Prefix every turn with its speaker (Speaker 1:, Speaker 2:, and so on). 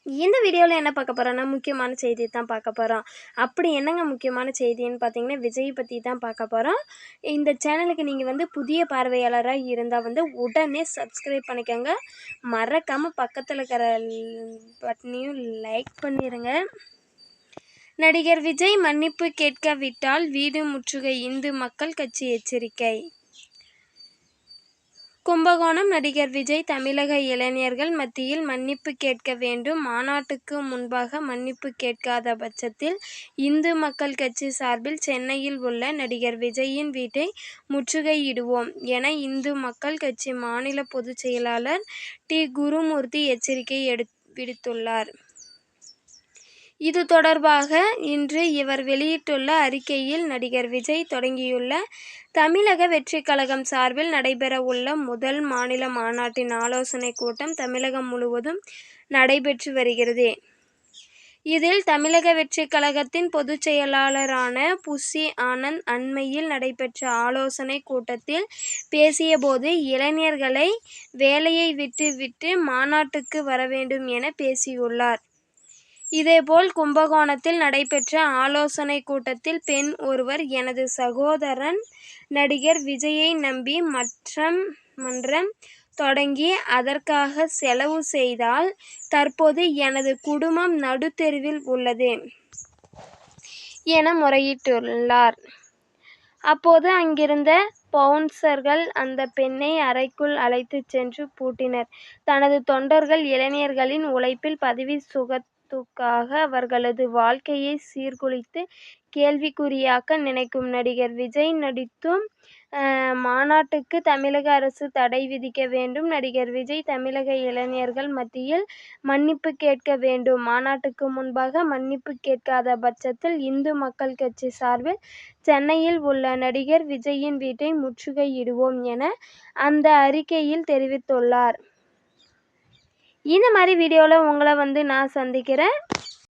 Speaker 1: இந்த வீடியோவில் என்ன பார்க்க போகிறோன்னா முக்கியமான செய்தி தான் பார்க்க போகிறோம். அப்படி என்னங்க முக்கியமான செய்தின்னு பார்த்தீங்கன்னா, விஜய் பற்றி தான் பார்க்க போகிறோம். இந்த சேனலுக்கு நீங்கள் புதிய பார்வையாளராக இருந்தால் உடனே சப்ஸ்கிரைப் பண்ணிக்கோங்க. மறக்காமல் பக்கத்தில் இருக்கிற பட்டனையும் லைக் பண்ணிடுங்க. நடிகர் விஜய் மன்னிப்பு கேட்காவிட்டால் வீடு முற்றுகை, இந்து மக்கள் கட்சி எச்சரிக்கை. கும்பகோணம் நடிகர் விஜய் தமிழக இளைஞர்கள் மத்தியில் மன்னிப்பு கேட்க வேண்டும். மாநாட்டுக்கு முன்பாக மன்னிப்பு கேட்காத பட்சத்தில் இந்து மக்கள் கட்சி சார்பில் சென்னையில் உள்ள நடிகர் விஜயின் வீட்டை முற்றுகையிடுவோம் என இந்து மக்கள் கட்சி மாநில பொதுச் செயலாளர் டி. குருமூர்த்தி எச்சரிக்கை விடுத்துள்ளார். இது தொடர்பாக இன்று இவர் வெளியிட்டுள்ள அறிக்கையில், நடிகர் விஜய் தொடங்கியுள்ள தமிழக வெற்றிக் கழகம் சார்பில் நடைபெறவுள்ள முதல் மாநில மாநாட்டின் ஆலோசனைக் கூட்டம் தமிழகம் முழுவதும் நடைபெற்று வருகிறது. இதில் தமிழக வெற்றிக் கழகத்தின் பொதுச் செயலாளரான புசி ஆனந்த் அண்மையில் நடைபெற்ற ஆலோசனைக் கூட்டத்தில் பேசியபோது, இளைஞர்களை வேலையை விட்டு மாநாட்டுக்கு வர வேண்டும் என பேசியுள்ளார். இதேபோல் கும்பகோணத்தில் நடைபெற்ற ஆலோசனைக் கூட்டத்தில் பெண் ஒருவர், எனது சகோதரன் நடிகர் விஜயை நம்பி மன்றம் தொடங்கி அதற்காக செலவு செய்தால் தற்போது எனது குடும்பம் நடுத்தெருவில் உள்ளது என முறையிட்டுள்ளார். அப்போது அங்கிருந்த பவுன்சர்கள் அந்த பெண்ணை அறைக்குள் அழைத்துச் சென்று பூட்டினர். தனது தொண்டர்கள் இளைஞர்களின் உழைப்பில் பதவி சுகத்துக்காக அவர்களது வாழ்க்கையை சீர்குலைத்து கேள்விக்குறியாக்க நினைக்கும் நடிகர் விஜய் நடத்தும் மாநாட்டுக்கு தமிழக அரசு தடை விதிக்க வேண்டும். நடிகர் விஜய் தமிழக இளைஞர்கள் மத்தியில் மன்னிப்பு கேட்க வேண்டும். மாநாட்டுக்கு முன்பாக மன்னிப்பு கேட்காத பட்சத்தில் இந்து மக்கள் கட்சி சார்பில் சென்னையில் உள்ள நடிகர் விஜயின் வீட்டை முற்றுகையிடுவோம் என அந்த அறிக்கையில் தெரிவித்துள்ளார். இந்த மாதிரி வீடியோவில் உங்களை நான் சந்திக்கிறேன்.